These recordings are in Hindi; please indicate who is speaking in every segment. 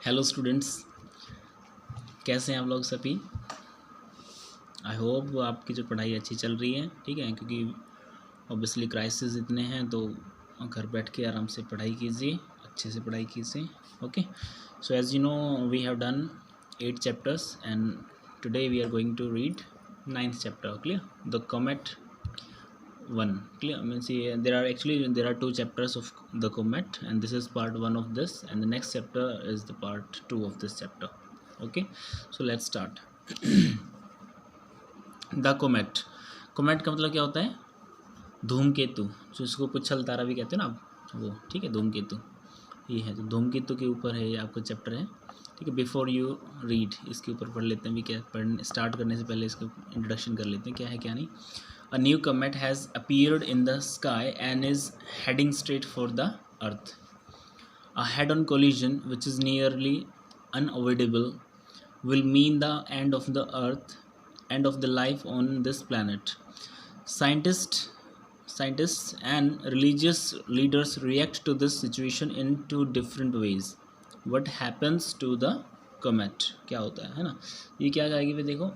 Speaker 1: हेलो स्टूडेंट्स, कैसे हैं आप लोग सभी। आई होप आपकी जो पढ़ाई अच्छी चल रही है, ठीक है, क्योंकि ऑब्वियसली क्राइसिस इतने हैं तो घर बैठ के आराम से पढ़ाई कीजिए, अच्छे से पढ़ाई कीजिए। Okay, so as you know we have done 8 chapters and today we are going to read 9th chapter. Clear? The Comet 1. Clear? Means there are 2 chapters of the Comet and this is part 1 of this, and the next chapter is the part 2 of this chapter. Okay, so let's start. The comet. Comet का मतलब क्या होता है? धूमकेतु, जो इसको पुच्छल तारा भी कहते हैं ना आप, वो ठीक है, धूमकेतु ये है। तो धूमकेतु के ऊपर है ये आपका चैप्टर है, ठीक है। बिफोर यू रीड इसके ऊपर पढ़ लेते हैं भी, क्या पढ़ने स्टार्ट करने से पहले इसको इंट्रोडक्शन कर लेते हैं, क्या है क्या नहीं। A new comet has appeared in the sky and is heading straight for the earth. A head on collision which is nearly unavoidable will mean the end of the earth, end of the life on this planet. Scientists and religious leaders react to this situation in 2 different ways. What happens to the comet? क्या होता है ना, ये क्या कहेगी भाई, देखो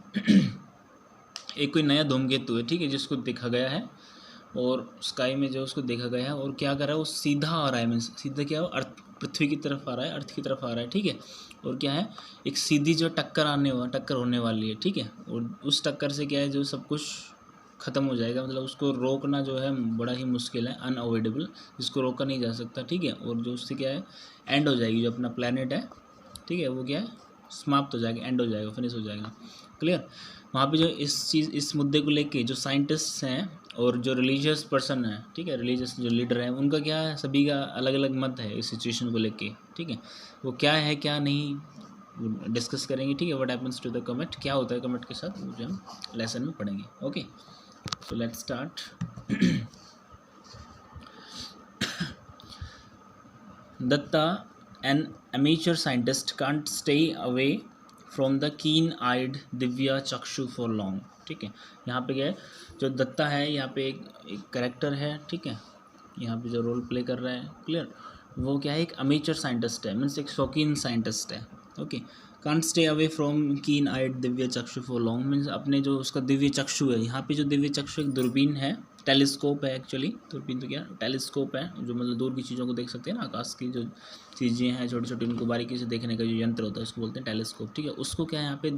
Speaker 1: एक कोई नया धूमकेतु है, ठीक है, जिसको देखा गया है और स्काई में जो उसको देखा गया है, और क्या कर रहा है वो सीधा आ रहा है, मीन्स सीधा क्या हो, अर्थ पृथ्वी की तरफ आ रहा है, अर्थ की तरफ आ रहा है, ठीक है। और क्या है, एक सीधी जो टक्कर होने वाली है, ठीक है। और उस टक्कर से क्या है, जो सब कुछ ख़त्म हो जाएगा, मतलब उसको रोकना जो है बड़ा ही मुश्किल है, अनअवॉइडेबल, जिसको रोका नहीं जा सकता, ठीक है। और जो उससे क्या है, एंड हो जाएगी, जो अपना प्लैनेट है, ठीक है, वो क्या है, समाप्त हो जाएगा, एंड हो जाएगा, फिनिश हो जाएगा। क्लियर? वहाँ पे जो इस मुद्दे को लेके जो साइंटिस्ट हैं और जो रिलीजियस पर्सन है, ठीक है, रिलीजियस जो लीडर है, उनका क्या है, सभी का अलग अलग मत है इस सिचुएशन को लेके, ठीक है। वो क्या है क्या नहीं डिस्कस करेंगे, ठीक है। व्हाट हैपेंस टू द कमेट, क्या होता है कमेट के साथ, वो जो हम लेसन में पढ़ेंगे। Okay, so let's start. Datta, an amateur scientist, can't stay away from the keen eyed Divya चक्षु फॉर लॉन्ग, ठीक है। यहाँ पे क्या है, जो दत्ता है यहाँ पे एक करेक्टर है, ठीक है, यहाँ पे जो रोल प्ले कर रहा है, क्लियर, वो क्या है, एक अमेचर साइंटिस्ट है, मीन्स एक शौकीन साइंटिस्ट है। Okay, can't stay away from कीन आइड दिव्य चक्षु फॉर लॉन्ग, मीन्स अपने जो उसका दिव्य चक्षु है, यहाँ पे जो दिव्य चक्षु एक दूरबीन है, टेलीस्कोप है एक्चुअली, दूरबीन तो क्या टेलीस्कोप है, जो मतलब दूर की चीज़ों को देख सकते हैं ना, आकाश की जो चीज़ें हैं छोटी छोटी, उनको बारीकी से देखने का जो यंत्र होता है उसको बोलते हैं टेलीस्कोप, ठीक है। उसको क्या है यहाँ पे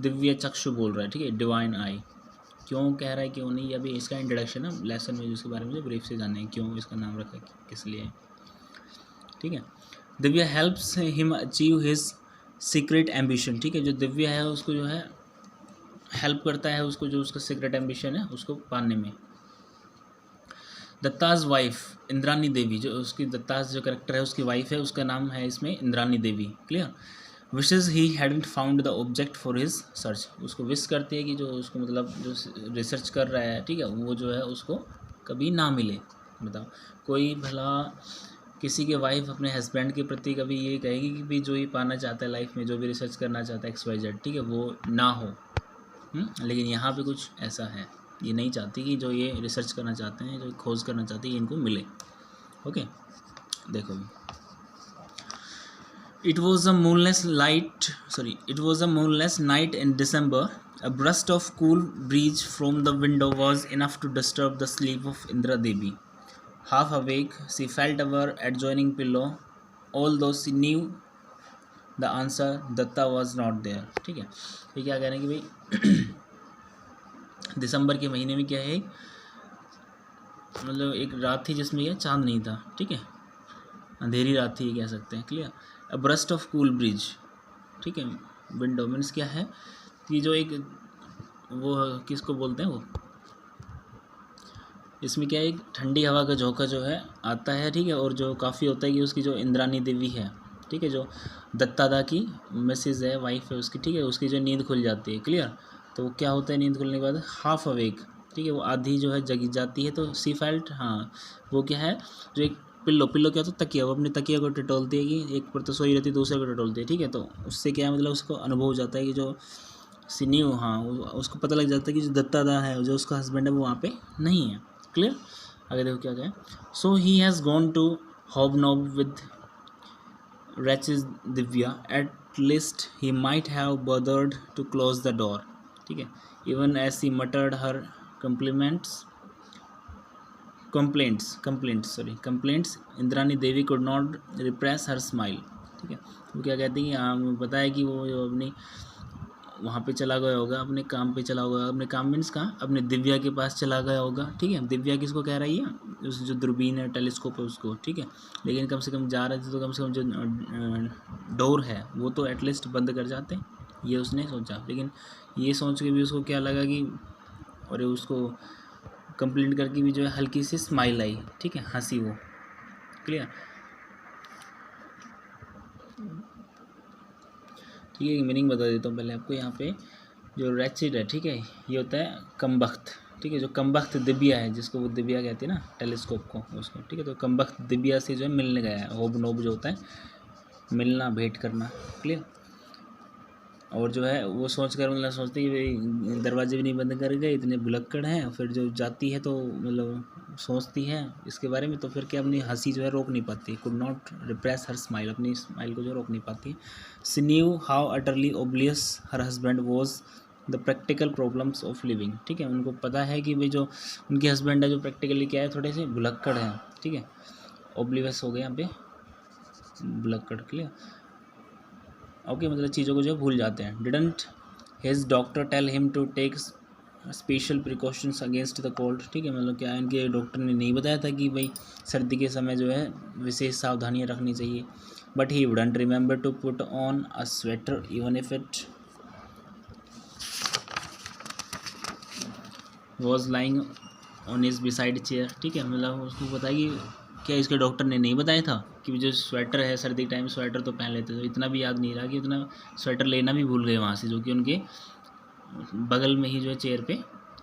Speaker 1: दिव्य चक्षु बोल रहा है, ठीक है, डिवाइन आई। क्यों कह रहा है क्यों नहीं, अभी इसका इंट्रोडक्शन है लेसन में, जिसके बारे में जो ब्रीफ से जाने क्यों इसका नाम रखा है, किस लिए, ठीक है। Divya helps him achieve his secret ambition, ठीक है, जो दिव्या है उसको जो है हेल्प करता है उसको, जो उसका सीक्रेट एम्बिशन है उसको पाने में। दत्ताज वाइफ इंद्रानी देवी, जो उसकी दत्ताज जो करेक्टर है उसकी वाइफ है, उसका नाम है इसमें Indrani Devi. Clear? Wishes he hadn't found the object for his search, उसको विश करती है कि जो उसको मतलब जो रिसर्च कर रहा है, ठीक है, वो जो है उसको कभी ना मिले। बताओ, कोई भला किसी के वाइफ अपने हस्बैंड के प्रति कभी ये कहेगी कि भी जो ये पाना चाहता है लाइफ में, जो भी रिसर्च करना चाहता है XYZ, ठीक है, वो ना हो। लेकिन यहाँ पे कुछ ऐसा है, ये नहीं चाहती कि जो ये रिसर्च करना चाहते हैं, जो खोज करना चाहते हैं, इनको मिले। ओके, देखो, It was a moonless night in December. A burst of cool breeze from the window was enough to disturb the sleep of Indra Devi. Half awake, she felt her adjoining pillow, although she knew the answer, Datta was not there. ठीक है, ये क्या कह रहे हैं कि भाई दिसंबर के महीने में क्या है, मतलब एक रात थी जिसमें क्या चांद नहीं था, ठीक है, अंधेरी रात थी, कह सकते हैं। Clear? A burst of cool bridge, ठीक है, विंडो मीन्स क्या है कि जो एक वो किसको बोलते हैं, वो इसमें क्या है, एक ठंडी हवा का झोंका जो है आता है, ठीक है। और जो काफ़ी होता है कि उसकी जो इंद्रानी देवी है, ठीक है, जो दत्तादा की मिसेज है, वाइफ है उसकी, ठीक है, उसकी जो नींद खुल जाती है। क्लियर? तो क्या होता है नींद खुलने के बाद, हाफ अवेक, ठीक है, वो आधी जो है जगी जाती है। तो सी फेल्ट, हाँ, वो क्या है, जो एक पिल्लो क्या होता है, तकिया, वो अपने तकिया को टटोलती है कि एक पर तो सोई रहती है, दूसरे को टटोलती है, ठीक है। तो उससे क्या है, मतलब उसको अनुभव हो जाता है कि जो सिन्यू, हाँ, उसको पता लग जाता है कि जो दत्तादा है, जो उसका हस्बैंड है, वो वहाँ पे नहीं है। क्लियर? आगे देखो क्या है, so he has gone to hobnob with wretched Divya, at least he might have bothered to close the door. ठीक है, even as he muttered her complaints, Indrani Devi could not repress her smile. ठीक है, वो क्या कहती है, हाँ पता है कि वो जो अपनी वहाँ पे चला गया होगा, अपने काम पे चला गया, अपने काम मीन्स कहाँ, अपने दिव्या के पास चला गया होगा. ठीक है, दिव्या किसको कह रही है, उस जो दूरबीन है, टेलीस्कोप है उसको. ठीक है, लेकिन कम से कम जा रहे थे तो कम से कम जो डोर है वो तो एटलीस्ट बंद कर जाते, ये उसने सोचा. लेकिन ये सोच के भी उसको क्या लगा कि, और उसको कंप्लेंट करके भी जो है हल्की सी स्माइल आई. ठीक है, हंसी वो. क्लियर. ठीक है, मीनिंग बता देता हूँ पहले आपको. यहाँ पे जो रैचिड है, ठीक है, ये होता है कमबख्त. ठीक है, जो कमबख्त दिव्या है, जिसको वो दिव्या कहते हैं ना, टेलीस्कोप को, उसको. ठीक है, तो कमबख्त दिव्या से जो है मिलने गया है. होब नोब जो होता है मिलना, भेंट करना. क्लियर. और जो है वो सोच कर मतलब सोचती है कि दरवाजे भी नहीं बंद कर गए, इतने भुलक्कड़ हैं. फिर जो जाती है तो मतलब सोचती है इसके बारे में, तो फिर क्या अपनी हंसी जो है रोक नहीं पाती. Could not repress her smile, अपनी स्माइल को जो रोक नहीं पाती. She knew how utterly oblivious her husband was the practical problems of living. ठीक है, उनको पता है कि भाई जो उनके हस्बैंड है जो प्रैक्टिकली क्या है, थोड़े से भुलक्कड़ हैं. ठीक है, ओब्लियस हो गए यहाँ पे, भुलक्कड़. क्लियर. ओके, मतलब चीज़ों को जो भूल जाते हैं. Didn't his doctor tell him to take special precautions against the cold. ठीक है, मतलब क्या इनके डॉक्टर ने नहीं बताया था कि भाई सर्दी के समय जो है विशेष सावधानियां रखनी चाहिए. But he wouldn't remember to put on a sweater even if it was lying on his beside chair. ठीक है, मतलब उसको पता है कि क्या इसके डॉक्टर ने नहीं बताया था कि जो स्वेटर है, सर्दी के टाइम स्वेटर तो पहन लेते, तो इतना भी याद नहीं रहा कि इतना स्वेटर लेना भी भूल गए वहाँ से, जो कि उनके बगल में ही जो है चेयर पे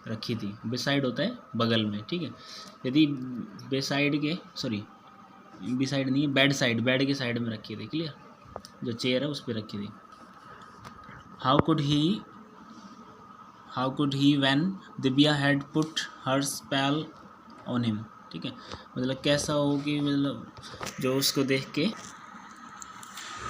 Speaker 1: रखी थी. बिसाइड होता है बगल में. ठीक है, यदि बेसाइड के बिसाइड नहीं, बेड के साइड में रखी थी. क्लियर, जो चेयर है उस पर रखी थी. How could he when Divya had put her spell on him. ठीक है, मतलब कैसा हो कि मतलब जो उसको देख के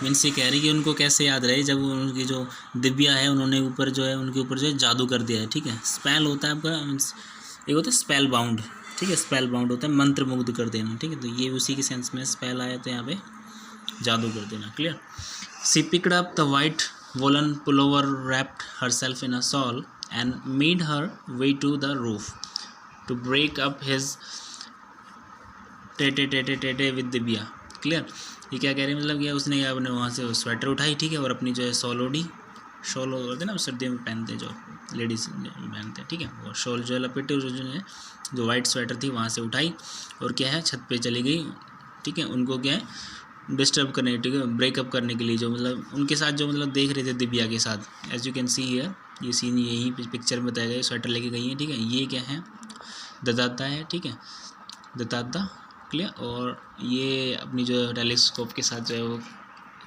Speaker 1: मीन्स ये कह रही कि उनको कैसे याद रहे जब उनकी जो दिव्या है उन्होंने ऊपर जो है उनके ऊपर जो है जादू कर दिया है. ठीक है, स्पेल होता है आपका मीन्स एक होता है स्पेल बाउंड. ठीक है, स्पेल बाउंड होता है मंत्र मुग्ध कर देना. ठीक है, तो ये उसी के सेंस में स्पेल आया, तो यहाँ पे जादू कर देना. Clear. She picked up the white woollen pullover, wrapped herself in a shawl and made her way to the roof to break up his tete with Divya. Clear. ये क्या कह रहे हैं, मतलब क्या उसने क्या अपने वहाँ से स्वेटर उठाई. ठीक है, और अपनी जो है शॉल होते हैं ना सर्दियों में पहनते हैं, जो लेडीज पहनते हैं. ठीक है, वो शॉल जो है लपेटे, जो वाइट स्वेटर थी वहाँ से उठाई और क्या है छत पे चली गई. ठीक है, उनको क्या है डिस्टर्ब करने, ठीक है, ब्रेकअप करने के लिए, जो मतलब उनके साथ जो मतलब देख रहे थे दिव्या के साथ. As you can see here, ये सीन यही पिक्चर में बताया गया. स्वेटर लेके गई है. ठीक है, ये क्या है दत्तादा है. ठीक है, दत्तादा. क्लियर. और ये अपनी जो टेलीस्कोप के साथ जो है वो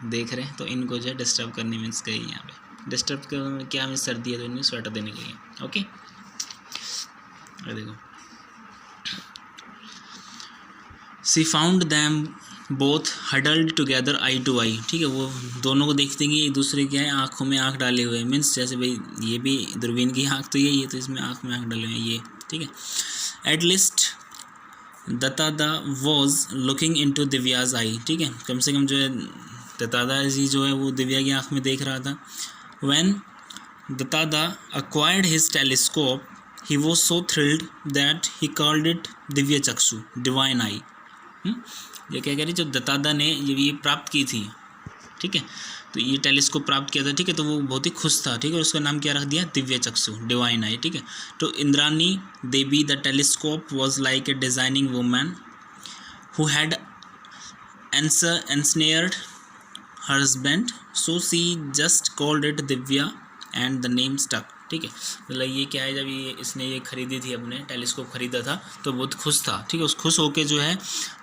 Speaker 1: देख रहे हैं, तो इनको जो है डिस्टर्ब करने मीन्स गई यहाँ पे. डिस्टर्ब क्या मीन्स सर्दी है तो इन्हें स्वेटर देने के लिए. ओके, देखो. She found them both huddled together eye to eye. ठीक है, वो दोनों को देखते हैं कि एक दूसरे क्या है आँखों में आँख डाले हुए, मीन्स जैसे भाई ये भी दूरबीन की आँख तो यही है, तो इसमें आँख में आँख डाले हुए हैं ये. ठीक है, at least Duttada was looking in to Divya's eye. ठीक है, कम से कम जो है दत्तादा जी जो है वो दिव्या की आँख में देख रहा था. When Duttada acquired his telescope, he was so thrilled that he called it Divya चक्षु, डिवाइन आई. ये क्या कह रही, जब दत्तादा ने ये प्राप्त की थी. ठीक है, तो ये टेलीस्कोप प्राप्त किया था. ठीक है, तो वो बहुत ही खुश था. ठीक है, उसका नाम क्या रख दिया, दिव्य चक्षु, डिवाइन आई. ठीक है, तो Indrani Devi the telescope was like a designing woman who had ensnared her husband, so she just called it Divya and the name stuck. ठीक है, मतलब ये क्या है, जब इसने ये खरीदी थी, अपने टेलीस्कोप खरीदा था तो बहुत खुश था. ठीक है, उस खुश होके जो है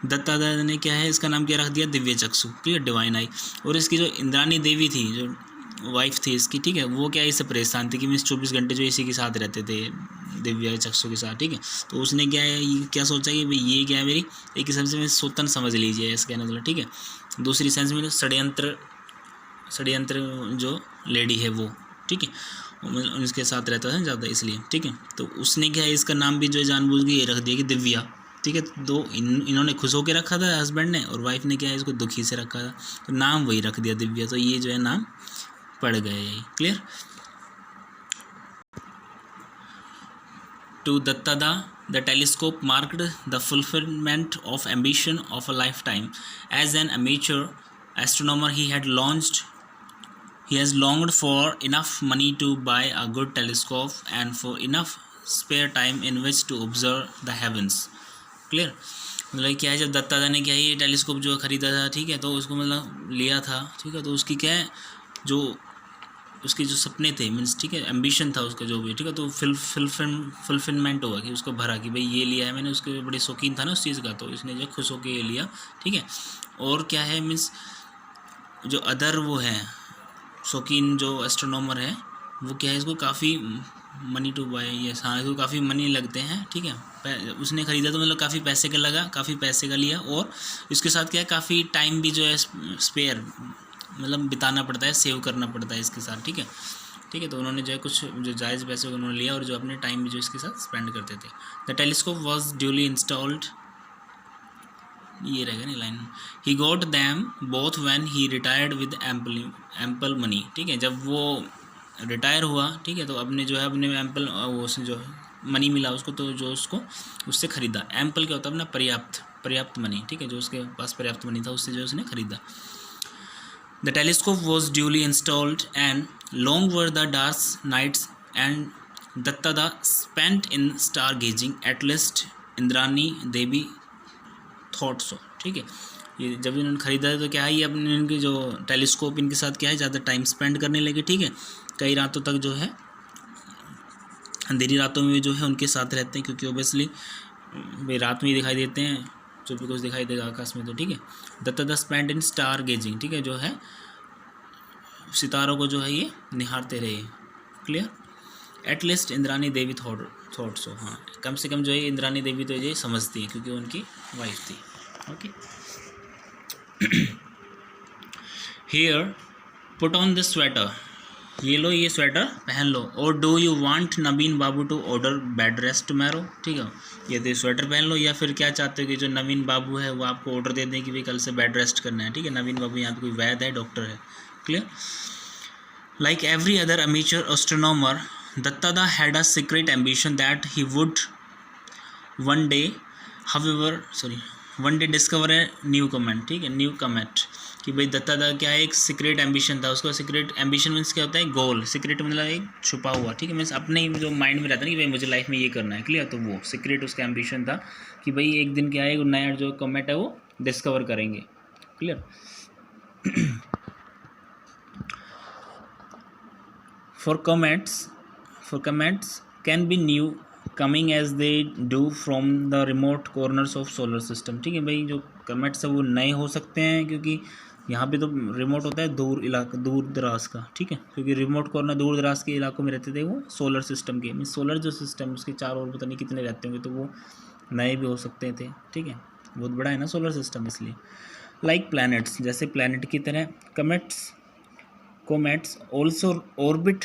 Speaker 1: दत्तादा ने क्या है इसका नाम क्या रख दिया, दिव्य चक्षु. ठीक है, डिवाइन आई. और इसकी जो इंद्रानी देवी थी, जो वाइफ थी इसकी, ठीक है, वो क्या इससे परेशान थी कि मैं 24 घंटे जो इसी के साथ रहते थे, दिव्य चक्षु के साथ. ठीक है, तो उसने क्या है क्या सोचा कि भाई ये क्या है मेरी एक किस्म से मैं सोतन समझ लीजिए इसका मतलब. ठीक है, दूसरी सेंस में षड्यंत्र जो लेडी है वो, ठीक है, उसके साथ रहता है ज़्यादा इसलिए, ठीक है। तो उसने क्या है, इसका नाम भी जो है जानबूझ के ये रख दिया कि दिव्या, ठीक है। तो इन्होंने खुश होकर रखा था हस्बैंड ने, और वाइफ ने क्या है इसको दुखी से रखा था, तो नाम वही रख दिया दिव्या, तो ये जो है नाम पड़ गए। Clear. To Dattada, the telescope marked the fulfillment of ambition of a lifetime. As an amateur astronomer, he has longed for enough money to buy a good telescope and for enough spare time in which to observe the heavens. Clear? मतलब क्या है, जब दत्तादा ने क्या है ये टेलीस्कोप जो ख़रीदा था, ठीक है, तो उसको मतलब लिया था, ठीक है, तो उसकी क्या है जो उसके जो सपने थे, मीन्स ठीक है, एम्बिशन था उसका जो भी, ठीक है, तो फुलफिलमेंट होगा कि उसको भरा कि भाई ये लिया है मैंने, उसके बड़े शौकीन था ना उस चीज़ का, तो इसने जो खुश होकर ये लिया, ठीक है। और क्या है, मीन्स जो अदर वो है शौकीन जो एस्ट्रोनॉमर है वो क्या है, इसको काफ़ी मनी टू बाय, ये हाँ इसको काफ़ी मनी लगते हैं, ठीक है, उसने ख़रीदा तो मतलब काफ़ी पैसे का लगा, काफ़ी पैसे का लिया, और इसके साथ क्या है काफ़ी टाइम भी जो है स्पेयर मतलब बिताना पड़ता है, सेव करना पड़ता है इसके साथ, ठीक है, ठीक है। तो उन्होंने जो है कुछ जो जायज़ पैसे उन्होंने लिया और जो अपने टाइम भी जो इसके साथ स्पेंड करते थे। The telescope was duly installed, ये रहेगा नहीं line, he got them both when he retired with ample money, ठीक है, जब वो रिटायर हुआ, ठीक है, तो अपने जो है अपने एम्पल वो जो मनी मिला उसको, तो जो उसको उससे ख़रीदा, एम्पल क्या होता है अपना पर्याप्त मनी, ठीक है, जो उसके पास पर्याप्त मनी था उससे जो उसने ख़रीदा। The telescope was duly installed and long were the dark nights and Dattada spent in stargazing, at least Indrani Devi thought so, ठीक है। ये जब इन्होंने ख़रीदा है तो क्या है ये अपने इनके जो टेलीस्कोप इनके साथ क्या है ज़्यादा टाइम स्पेंड करने लगे, ठीक है, कई रातों तक जो है अंधेरी रातों में जो है उनके साथ रहते हैं, क्योंकि ओबियसली वे रात में ही दिखाई देते हैं, जो भी कुछ दिखाई देगा आकाश में, तो ठीक है। दत्तादा स्पेंड इन स्टार गेजिंग, ठीक है, जो है सितारों को जो है ये निहारते रहे। क्लियर। एटलीस्ट इंद्रानी देवी थॉट सो, हाँ कम से कम जो है इंद्रानी देवी तो ये समझती है क्योंकि उनकी वाइफ थी। Okay, here put on this sweater, ये लो ये स्वेटर पहन लो, और do you want Naveen Babu to order bed rest tomorrow, ठीक है, ये तो स्वेटर पहन लो, या फिर क्या चाहते हो कि जो नवीन बाबू है वो आपको ऑर्डर दे दें कि भाई कल से बेड रेस्ट करना है, ठीक है। नवीन बाबू यहाँ पे कोई वैद्य है, डॉक्टर है। Clear. Like every other amateur astronomer, Duttada had a secret ambition that he would one day discover a new comet, ठीक है, न्यू कमेट, कि भाई दत्तादा क्या है एक सीक्रेट एम्बिशन था उसका। सीक्रेट एम्बिशन मीन्स क्या होता है, गोल, सीक्रेट मतलब एक छुपा हुआ, ठीक है, मीन्स अपने ही जो माइंड में रहता है कि भाई मुझे लाइफ में ये करना है। क्लियर। तो वो सीक्रेट उसका एम्बिशन था कि भाई एक दिन क्या है नया जो कमेट है वो डिस्कवर करेंगे। Clear. For comets can be new coming as they do from the remote corners of solar system, ठीक है भाई जो कमेट्स है वो नए हो सकते हैं क्योंकि यहाँ पे तो रिमोट होता है दूर दराज का, ठीक है, क्योंकि रिमोट कॉर्नर दूर दराज के इलाकों में रहते थे वो सोलर सिस्टम के, मीन सोलर जो सिस्टम उसके चारों ओर पता नहीं कितने रहते होंगे, तो वो नए भी हो सकते थे, ठीक है, बहुत बड़ा है ना सोलर सिस्टम इसलिए। लाइक प्लैनेट्स, जैसे प्लैनेट की तरह comets also orbit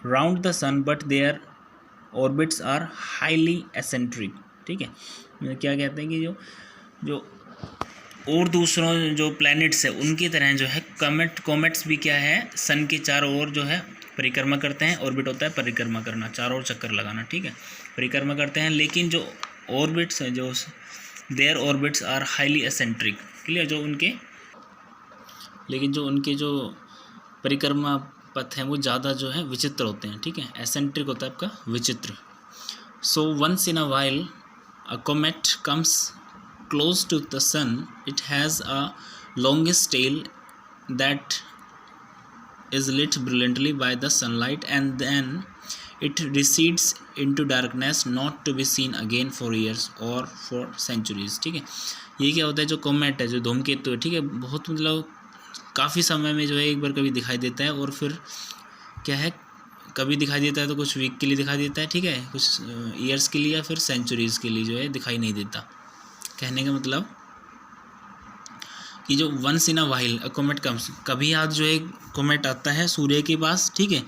Speaker 1: round the sun but their orbits are highly eccentric, ठीक है। क्या कहते हैं कि जो और दूसरों जो प्लैनेट्स है उनकी तरह जो है कॉमेट्स भी क्या है सन के चारों ओर जो है परिक्रमा करते हैं। ऑर्बिट होता है परिक्रमा करना, चारों ओर चक्कर लगाना, ठीक है, परिक्रमा करते हैं, लेकिन जो ऑर्बिट्स हैं जो their orbits are highly eccentric. Clear. लेकिन जो उनके जो परिक्रमा पथ हैं वो ज़्यादा जो है विचित्र होते हैं, ठीक है, एसेंट्रिक होता है आपका विचित्र। So once in a while a comet comes close to the sun, it has a longest tail that is lit brilliantly by the sunlight and then it recedes into darkness not to be seen again for years or for centuries, ठीक है। ये क्या होता है जो कॉमेट है जो धूमकेतु है, ठीक है, बहुत मतलब काफ़ी समय में जो है एक बार कभी दिखाई देता है और फिर क्या है कभी दिखाई देता है तो कुछ वीक के लिए दिखाई देता है, ठीक है, कुछ ईयर्स के लिए या फिर सेंचुरीज़ के लिए जो है दिखाई नहीं देता। कहने का मतलब कि जो once in a while a comet comes, कभी आज जो एक कोमेट आता है सूर्य के पास, ठीक है,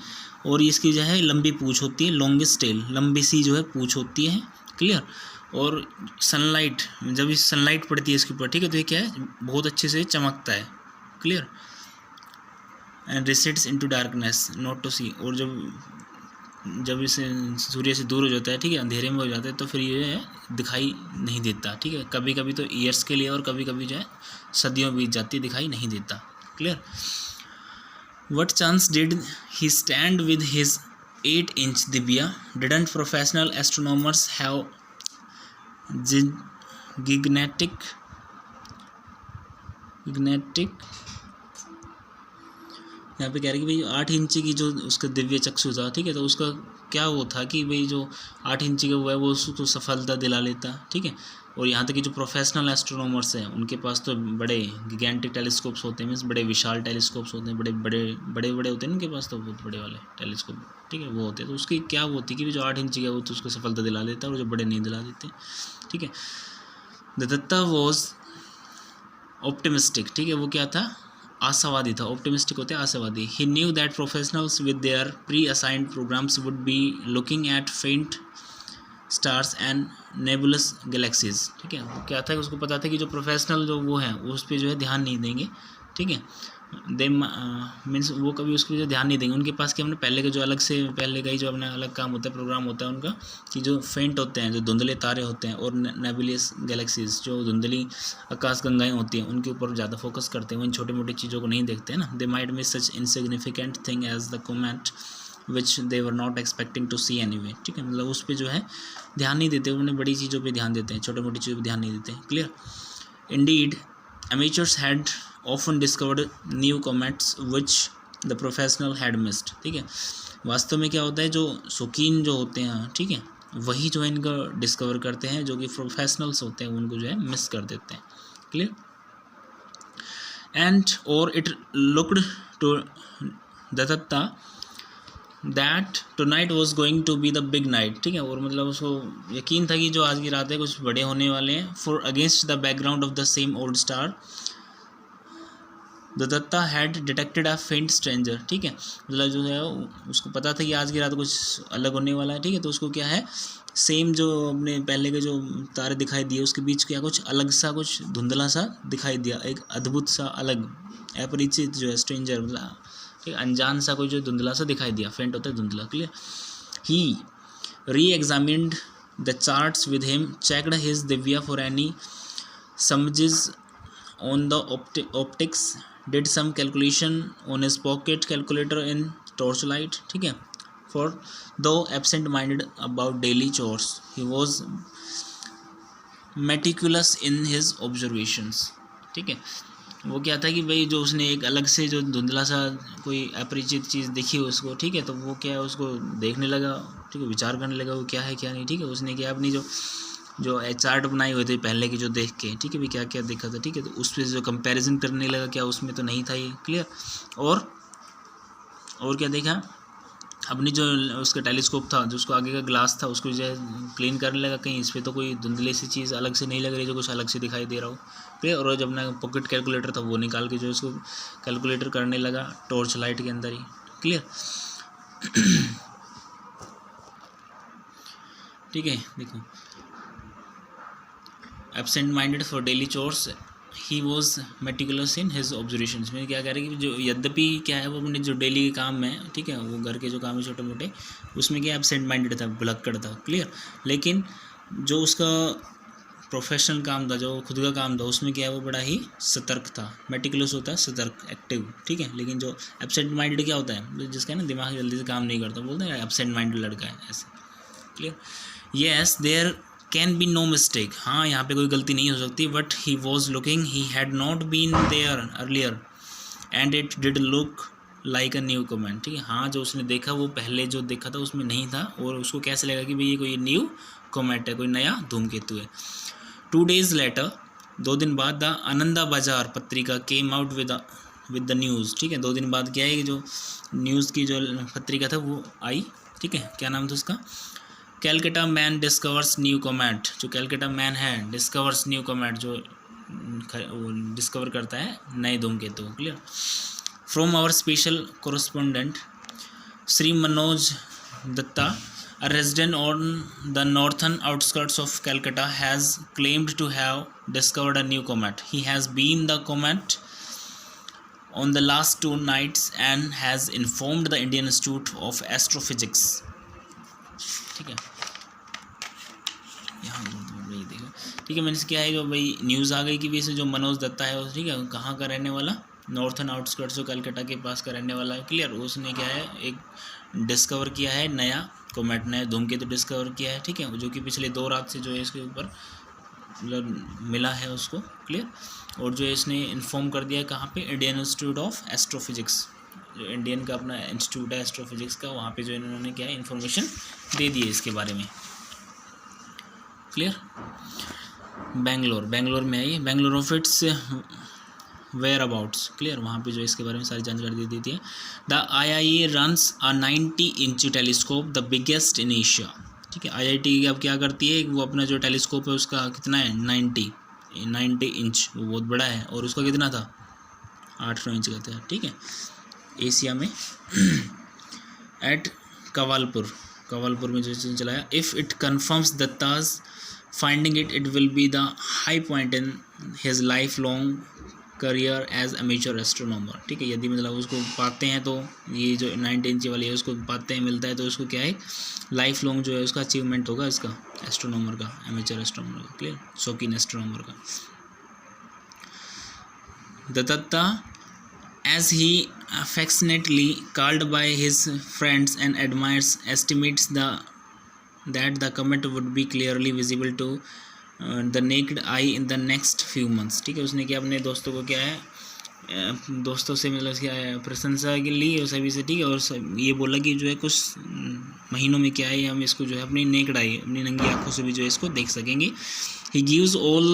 Speaker 1: और इसकी जो है लंबी पूंछ होती है, लॉन्गेस्ट टेल, लंबी सी जो है पूंछ होती है, क्लियर। और सनलाइट, जब इस सनलाइट पड़ती है इसके ऊपर, ठीक है, तो ये क्या है, बहुत अच्छे से चमकता है, clear. And recedes into darkness not to see, और जब इसे सूर्य से दूर हो जाता है, ठीक है, अंधेरे में हो जाता है, तो फिर ये है दिखाई नहीं देता, ठीक है। कभी कभी तो ईयर्स के लिए और कभी कभी जो है सदियों बीत जाती, दिखाई नहीं देता, clear. What chance did he stand with his 8-inch Divya, didn't professional astronomers have gigantic यहाँ पे कह रहे कि भाई 8 इंची की जो उसका दिव्य चक्षु था, ठीक है, तो उसका क्या वो था कि भाई जो 8 इंची का वो है वो उसको सफलता दिला लेता, ठीक है। और यहाँ तक कि जो प्रोफेशनल एस्ट्रोनॉमर्स हैं उनके पास तो बड़े गिगेंटिक टेलीस्कोप्स होते हैं, मीन्स बड़े विशाल टेलीस्कोप्स होते हैं, बड़े होते हैं उनके पास, तो बहुत बड़े वाले टेलीस्कोप, ठीक है, वो होते हैं। तो उसकी क्या वो होती है कि जो 8 इंची का वो तो उसको सफलता दिला लेता है, और जो बड़े नहीं दिला देते, ठीक है। दत्ता वॉज ऑप्टिमिस्टिक, ठीक है, वो क्या था, आशावादी था। ऑप्टिमिस्टिक होते हैं आशावादी। He knew that professionals with their pre assigned programmes would be looking at faint stars and nebulous galaxies, ठीक है। वो क्या था, उसको पता था कि जो प्रोफेशनल जो वो हैं उस पर जो है ध्यान नहीं देंगे, ठीक है। दे मीन्स वो कभी उसको जो ध्यान नहीं देंगे, उनके पास क्या, हमने पहले का जो अलग से पहले का ही जो अपना अलग काम होता है, प्रोग्राम होता है उनका, कि जो फेंट होते हैं, जो धुंधले तारे होते हैं, और नेबुलस गैलेक्सीज जो धुंधली आकाश गंगाएं होती हैं, उनके ऊपर ज़्यादा फोकस करते हैं। वो इन छोटी मोटी चीज़ों को नहीं देखते हैं ना। They might miss such insignificant thing as the comet which they were not expecting to see anyway, ठीक है। मतलब उस पर जो है ध्यान नहीं देते, उन्हें बड़ी चीज़ों पर ध्यान देते हैं, छोटी मोटी चीज़ों पर ध्यान नहीं देते, clear. Indeed amateurs had often discovered new comets which the professional had missed, ठीक है। वास्तव में क्या होता है, जो शौकीन जो होते हैं, ठीक है, वही जो है इनका डिस्कवर करते हैं, जो कि प्रोफेशनल्स होते हैं उनको जो है मिस कर देते हैं, क्लियर। एंड और it looked to Datta that tonight was going to be the big night, ठीक है। और मतलब उसको यकीन था कि जो आज की रात है कुछ बड़े होने वाले हैं। For against the background of the same old star the Dutta had detected a faint stranger, ठीक है। मतलब जो है उसको पता था कि आज की रात कुछ अलग होने वाला है, ठीक है। तो उसको क्या है, सेम जो अपने पहले के जो तारे दिखाई दिए उसके बीच क्या कुछ अलग सा, कुछ धुंधला सा दिखाई दिया, एक अद्भुत सा अलग अपरिचित जो है स्ट्रेंजर, मतलब ठीक, अनजान सा कोई जो धुंधला सा दिखाई दिया, फेंट होता है धुंधला, clear. He re examined the charts with him, checked his Divya for any smudges on the optics, did some calculation on his pocket calculator in torch light, ठीक है। For though absent minded about daily chores he was meticulous in his observations, ठीक है। वो क्या था कि भाई जो उसने एक अलग से जो धुंधला सा कोई अपरिचित चीज़ दिखी उसको, ठीक है, तो वो क्या है उसको देखने लगा, ठीक है, विचार करने लगा वो क्या है क्या नहीं, ठीक है। उसने क्या अपनी जो चार्ट बनाई हुई थी पहले की जो देख के, ठीक है, भी क्या क्या देखा था, ठीक है, तो उस पर जो कंपैरिजन करने लगा, क्या उसमें तो नहीं था ये, क्लियर। और क्या देखा, अपनी जो उसका टेलीस्कोप था, जो उसको आगे का ग्लास था, उसको जो है क्लीन करने लगा, कहीं इस पर तो कोई धुंधली सी चीज़ अलग से नहीं लग रही, जो कुछ अलग से दिखाई दे रहा हो, क्लियर। और जब अपना पॉकेट कैलकुलेटर था वो निकाल के जो उसको कैलकुलेटर करने लगा टॉर्च लाइट के अंदर ही, क्लियर। ठीक है, देखो absent minded for daily chores he was meticulous in his observations, में क्या कह रहे हैं कि जो यद्यपि क्या है वो अपने जो डेली के काम में, ठीक है, वो घर के जो काम है छोटे मोटे, उसमें क्या एब्सेंट माइंडेड था, भुलक्कड़ था, क्लियर। लेकिन जो उसका प्रोफेशनल काम था, जो खुद का काम था, उसमें क्या है वो बड़ा ही सतर्क था। मेटिकुलस होता है सतर्क, एक्टिव, ठीक है। लेकिन जो एब्सेंट माइंडेड क्या होता है, जिसका ना दिमाग जल्दी से काम नहीं करता, बोलते हैं एब्सेंट माइंडेड लड़का है, ऐसे, clear. Yes there can be no mistake, हाँ यहाँ पे कोई गलती नहीं हो सकती। But he was looking, he had not been there earlier and it did look like a new comet, ठीक है। हाँ जो उसने देखा वो पहले जो देखा था उसमें नहीं था, और उसको कैसे लगा कि भाई ये कोई न्यू कमेंट है, कोई नया धूमकेतु है। 2 days लेटर, 2 दिन बाद द आनंदा बाजार पत्रिका came out with the news, ठीक है। 2 दिन बाद क्या है कि जो न्यूज़ की जो पत्रिका था वो आई, ठीक है। क्या नाम था उसका, Calcutta man discovers new comet, जो कैलकाटा मैन है डिस्कवर्स न्यू कॉमेट, जो वो डिस्कवर करता है नए धूमकेतु। क्लियर। From our special correspondent Shri Manoj Dutta, a resident on the northern outskirts of Calcutta, has claimed to have discovered a new comet. He has been the comet on the last 2 nights and has informed the Indian Institute of Astrophysics. ठीक है, यहाँ देखो, ठीक है। मैंने क्या है जो भाई न्यूज़ आ गई कि वैसे जो मनोज दत्ता है, ठीक है, कहाँ का रहने वाला, नॉर्थन आउटस्कर्ट्स जो कलकत्ता के पास का रहने वाला है। क्लियर। उसने क्या है एक डिस्कवर किया है नया कोमेट, नया धूमकेतु डिस्कवर किया है। ठीक है, जो कि पिछले 2 रात से जो है इसके ऊपर मतलब मिला है उसको। क्लियर। और जो है इसने इन्फॉर्म कर दिया है कहाँ पे, इंडियन इंस्टीट्यूट ऑफ एस्ट्रोफिजिक्स, जो इंडियन का अपना इंस्टीट्यूट है एस्ट्रोफिजिक्स का, वहाँ पे जो इन्होंने क्या है इन्फॉर्मेशन दे दी है इसके बारे में। क्लियर। बेंगलोर में है ये, Bangalore of its whereabouts. Clear. वहाँ पे जो इसके बारे में सारी जानकारी दे देती है। The IIA runs a 90 inch telescope, the biggest in Asia. ठीक है, IIT अब क्या करती है, वो अपना जो टेलीस्कोप है उसका कितना है 90 इंच, वो बहुत बड़ा है। और उसका कितना था 8-9 इंच का था। ठीक है, एशिया में एट कवालपुर में जो चलाया। If it confirms Dutta's finding it will be the high point in his life long career as amateur astronomer. ठीक है, यदि मतलब उसको पाते हैं तो ये जो 90 इंच वाली है उसको पाते हैं, मिलता है, तो उसको क्या है लाइफ लॉन्ग जो है उसका अचीवमेंट होगा इसका एस्ट्रोनॉमर का, एमेचर एस्ट्रोनॉमर का। क्लियर। शौकीन एस्ट्रोनॉमर का। Dutta as he affectionately called by his friends and admirers estimates that the comet would be clearly visible to the naked eye in the next few months। ठीक है, उसने क्या अपने दोस्तों को क्या है दोस्तों से मतलब क्या है प्रशंसा के लिए और सभी से। ठीक है, और ये बोला कि जो है कुछ महीनों में क्या है हम इसको जो है अपनी नेक्ड आई, अपनी नंगी आँखों से भी जो है इसको देख सकेंगे। he gives all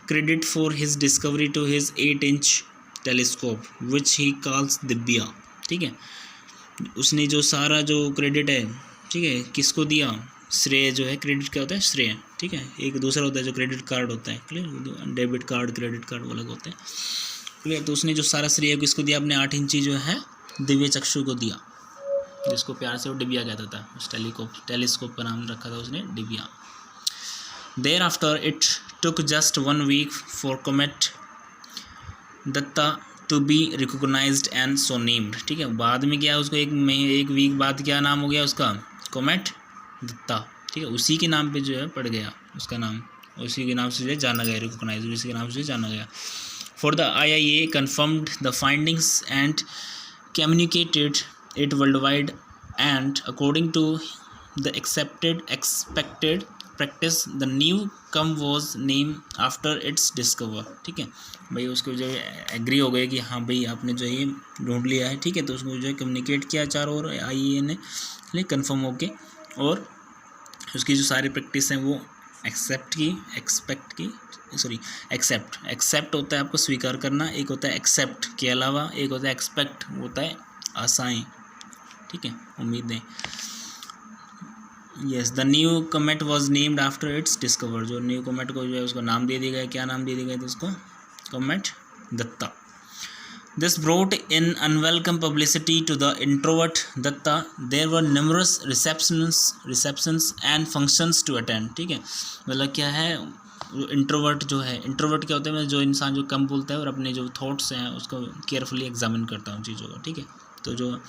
Speaker 1: credit for his discovery to his 8-inch telescope which he calls Divya. ठीक है, उसने जो सारा जो क्रेडिट है, ठीक है, किसको दिया, श्रेय जो है, क्रेडिट क्या होता है श्रेय। ठीक है, एक दूसरा होता है जो क्रेडिट कार्ड होता है। Clear. Debit card credit card वो अलग होते हैं। क्लियर। तो उसने जो सारा श्रेय किसको दिया, अपने 8 इंची जो है दिव्य चक्षु को दिया, जिसको प्यार से वो डिबिया कहता था। उस टेलीस्कोप का नाम रखा था उसने डिबिया। Thereafter it took just 1 week for comet Datta to be recognised and so named. ठीक है, बाद में क्या उसको एक वीक बाद क्या नाम हो गया उसका, कोमेट दत्ता। ठीक है, उसी के नाम पे जो है पड़ गया उसका नाम, उसी के नाम से जो है जाना गया, रिकोगनाइज उसी के नाम से जाना गया। For the IIA confirmed the findings and communicated it worldwide and according to the expected practice the new come was named after its discover। ठीक है भाई, उसको जो है एग्री हो गए कि हाँ भाई आपने जो ये ढूंढ लिया है। ठीक है, तो उसको जो है कम्युनिकेट किया चारों ओर IIA ने कंफर्म होके, और उसकी जो सारी प्रैक्टिस हैं वो एक्सेप्ट होता है आपको स्वीकार करना, एक होता है एक्सेप्ट के अलावा एक होता है एक्सपेक्ट, होता है आशाएं। ठीक है, उम्मीदें। Yes, the new comet was named after it's discover. जो न्यू कोमेट को जो है उसको नाम दे दिया गया, क्या नाम दे दिया गया था उसको, comet Datta. This brought in unwelcome publicity to the introvert Datta. There were numerous receptions and functions to attend. ठीक है, मतलब क्या है इंट्रोवर्ट जो है, इंट्रोवर्ट क्या होता है, जो इंसान जो कम बोलता है और अपने जो थॉट्स हैं उसको केयरफुली एग्जामिन करता है उन चीज़ों का। ठीक है, तो जो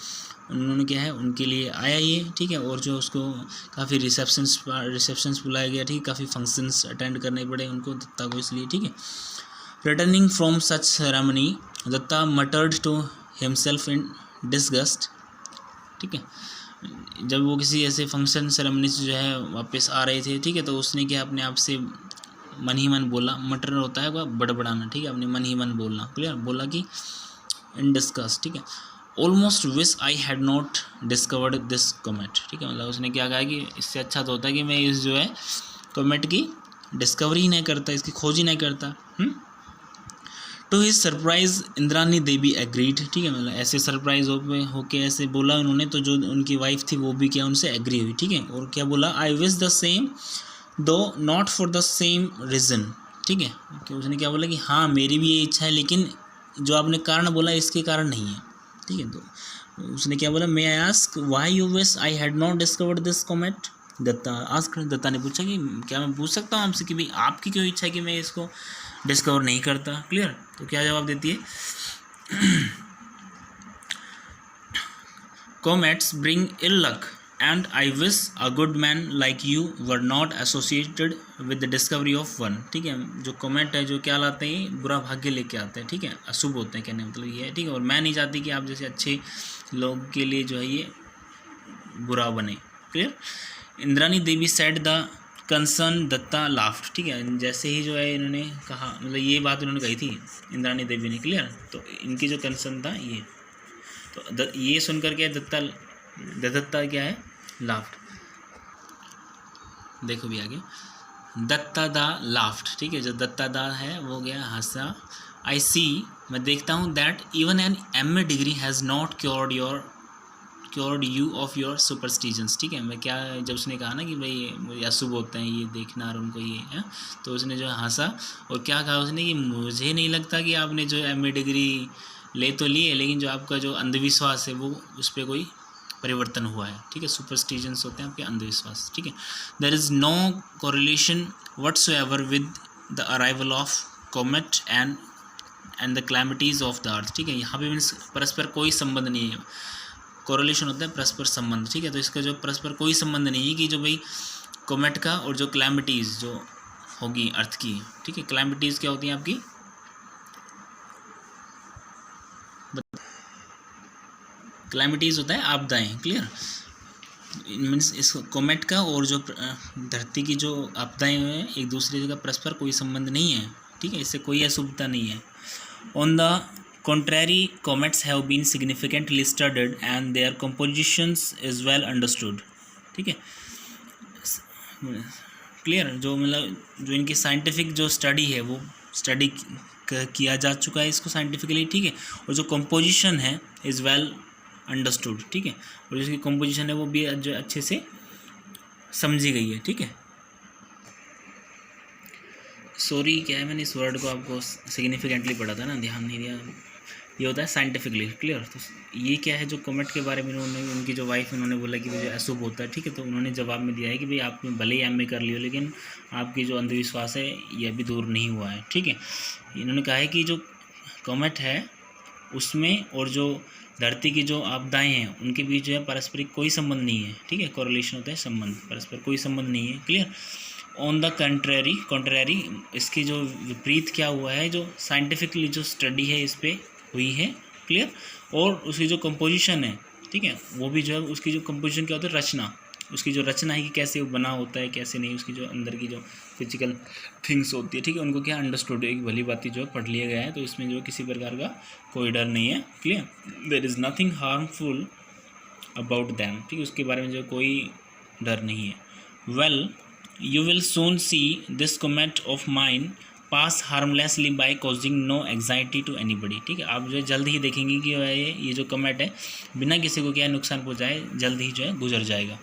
Speaker 1: उन्होंने क्या है उनके लिए आया ये। ठीक है, और जो उसको काफ़ी रिसेप्शंस बुलाया गया। ठीक है, काफ़ी फंक्शंस अटेंड करने पड़े उनको दत्ता को इसलिए। ठीक है, returning from such ceremony Datta muttered to himself in disgust. ठीक है, जब वो किसी ऐसे फंक्शन सेरेमनी से जो है वापस आ रहे थे। ठीक है, तो उसने क्या अपने आप से मन ही मन बोला, मटर होता है वह बड़बड़ाना। ठीक है, अपने मन ही मन बोलना। क्लियर, बोला कि इन डिस्कस। ठीक है, almost wish I had not discovered this comet. ठीक है, मतलब उसने क्या कहा कि इससे अच्छा तो होता है कि मैं इस जो है कोमेट की डिस्कवरी ही नहीं करता, इसकी खोज ही नहीं करता। To his surprise Indrani Devi agreed. ठीक है, मतलब ऐसे सरप्राइज होके ऐसे बोला उन्होंने, तो जो उनकी वाइफ थी वो भी क्या उनसे एग्री हुई। ठीक है, और क्या बोला, आई विश द सेम दो not for the same reason. ठीक है, कि उसने क्या बोला कि हाँ मेरी भी ये इच्छा है, लेकिन जो आपने कारण बोला इसके कारण नहीं है। ठीक है, तो उसने क्या बोला, may I ask why you wish I had not discovered this comet. Dutta ने पूछा कि क्या मैं पूछ सकता हूँ आपसे कि भाई आपकी क्यों इच्छा है कि मैं इसको डिस्कवर नहीं करता। क्लियर, तो क्या जवाब देती है, comets bring ill luck and I wish a good man like you were not associated with the discovery of one. ठीक है, जो कॉमेट है जो क्या लाते हैं, बुरा भाग्य लेके आते हैं। ठीक है, अशुभ होते हैं, कहने मतलब ये है। ठीक है, और मैं नहीं चाहती कि आप जैसे अच्छे लोग के लिए जो है ये बुरा बने। Clear, Indrani Devi said the concern Datta laughed. ठीक है, जैसे ही जो है इन्होंने कहा, मतलब ये बात उन्होंने कही थी इंद्रानी देवी ने। क्लियर, तो इनकी जो कंसर्न था ये, तो ये सुनकर के दत्ता क्या है, लाफ्ट। देखो भी आगे, दत्ता दा लाफ्ट। ठीक है, जो दत्ता दा है वो गया हंसा। आई सी, मैं देखता हूँ, that even an MA degree has not cured you of your superstitions. ठीक है, मैं क्या, जब उसने कहा ना कि भाई मुझे अशुभ होते हैं ये देखना और उनको ये है, तो उसने जो हंसा और क्या कहा उसने कि मुझे नहीं लगता कि आपने जो MA डिग्री ले तो ली है, लेकिन जो आपका जो अंधविश्वास है वो उस पर कोई परिवर्तन हुआ है। ठीक है, सुपरस्टिशंस होते हैं आपके अंधविश्वास। ठीक है, there is no correlation whatsoever with the arrival of comet and the calamities of the earth. ठीक है, यहाँ पे मीन्स परस्पर कोई संबंध नहीं है। कोरिलेशन होता है परस्पर संबंध। ठीक है, तो इसका जो परस्पर कोई संबंध नहीं है कि जो भाई कॉमेट का और जो क्लैमिटीज़ जो होगी अर्थ की। ठीक है, क्लैमिटीज़ क्या होती हैं आपकी, क्लैमिटीज़ होता है आपदाएं। क्लियर, मीन्स इस कॉमेट का और जो धरती की जो आपदाएं हैं एक दूसरे का परस्पर कोई संबंध नहीं है। ठीक है, इससे कोई अशुभता नहीं है। On the contrary, comets have been significantly studied and their compositions is well understood. ठीक है, क्लियर, जो मतलब जो इनकी साइंटिफिक जो स्टडी है वो स्टडी किया जा चुका है इसको साइंटिफिकली। ठीक है, और जो कंपोजिशन है इज़ वेल अंडरस्टूड। ठीक है, और जिसकी कंपोजिशन है वो भी जो अच्छे से समझी गई है। ठीक है, सॉरी क्या है, मैंने इस वर्ड को आपको सिग्निफिकेंटली पढ़ा था ना, ध्यान नहीं दिया। ये होता है साइंटिफिकली। क्लियर, तो ये क्या है, जो कॉमेट के बारे में उन्होंने, उनकी जो वाइफ उन्होंने बोला कि मुझे अशुभ होता है। ठीक है, तो उन्होंने जवाब में दिया है कि भाई आपने भले ही MA कर लियो, लेकिन आपकी जो अंधविश्वास है ये अभी दूर नहीं हुआ है। ठीक है, इन्होंने कहा है कि जो कॉमेट है उसमें और जो धरती की जो आपदाएँ हैं उनके बीच जो है पारस्परिक कोई संबंध नहीं है। ठीक है, कोरिलेशन होता है संबंध, परस्पर कोई संबंध नहीं है। क्लियर, ऑन द कंट्रेरी इसकी जो विपरीत क्या हुआ है, जो साइंटिफिकली जो स्टडी है इस पर हुई है। क्लियर, और उसकी जो कंपोजिशन है, ठीक है, वो भी जो है उसकी जो कंपोजिशन क्या होता है, रचना, उसकी जो रचना है कि कैसे वो बना होता है कैसे नहीं, उसकी जो अंदर की जो फिजिकल थिंग्स होती है। ठीक है, उनको क्या अंडरस्टूड है, भली बाती जो पढ़ लिया गया है, तो इसमें जो किसी प्रकार का कोई डर नहीं है। Clear, there is nothing harmful about them. ठीक है, उसके बारे में जो कोई डर नहीं है। Well, you will soon see this comet of mine pass harmlessly by causing no anxiety to anybody. ठीक है, आप जो है जल्द ही देखेंगे कि ये जो कमेट है बिना किसी को क्या नुकसान पहुंचाए जल्द ही जो है गुजर जाएगा।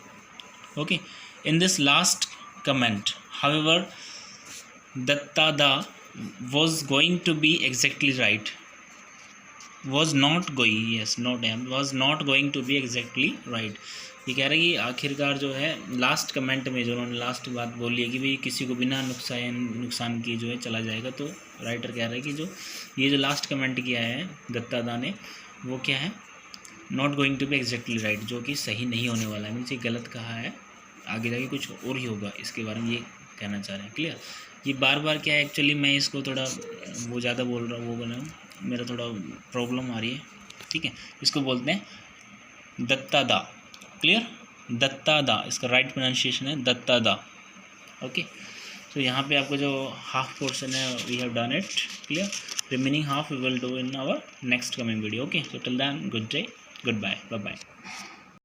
Speaker 1: Okay, in this last comment however Duttada was going to be exactly right, was not going to be exactly right। ये कह रहे हैं कि आखिरकार जो है लास्ट कमेंट में जो उन्होंने लास्ट बात बोली है कि भाई किसी को बिना नुकसान किए जो है चला जाएगा, तो राइटर कह रहा है कि जो ये जो लास्ट कमेंट किया है दत्तादा ने वो क्या है, not going to be exactly right, जो कि सही नहीं होने वाला है, मीन्स ये गलत कहा है, आगे जाके कुछ और ही होगा, इसके बारे में ये कहना चाह रहे हैं। क्लियर, ये बार बार क्या है, एक्चुअली मैं इसको थोड़ा वो ज़्यादा बोल रहा हूँ, वो बना मेरा थोड़ा प्रॉब्लम आ रही है। ठीक है, इसको बोलते हैं दत्तादा। क्लियर, दत्तादा, इसका राइट प्रोनाउंसिएशन है दत्तादा। ओके, तो यहाँ पे आपको जो हाफ पोर्शन है we have done it. Clear, remaining half we will do in our next coming video. Okay, so till then, good day, goodbye, bye bye.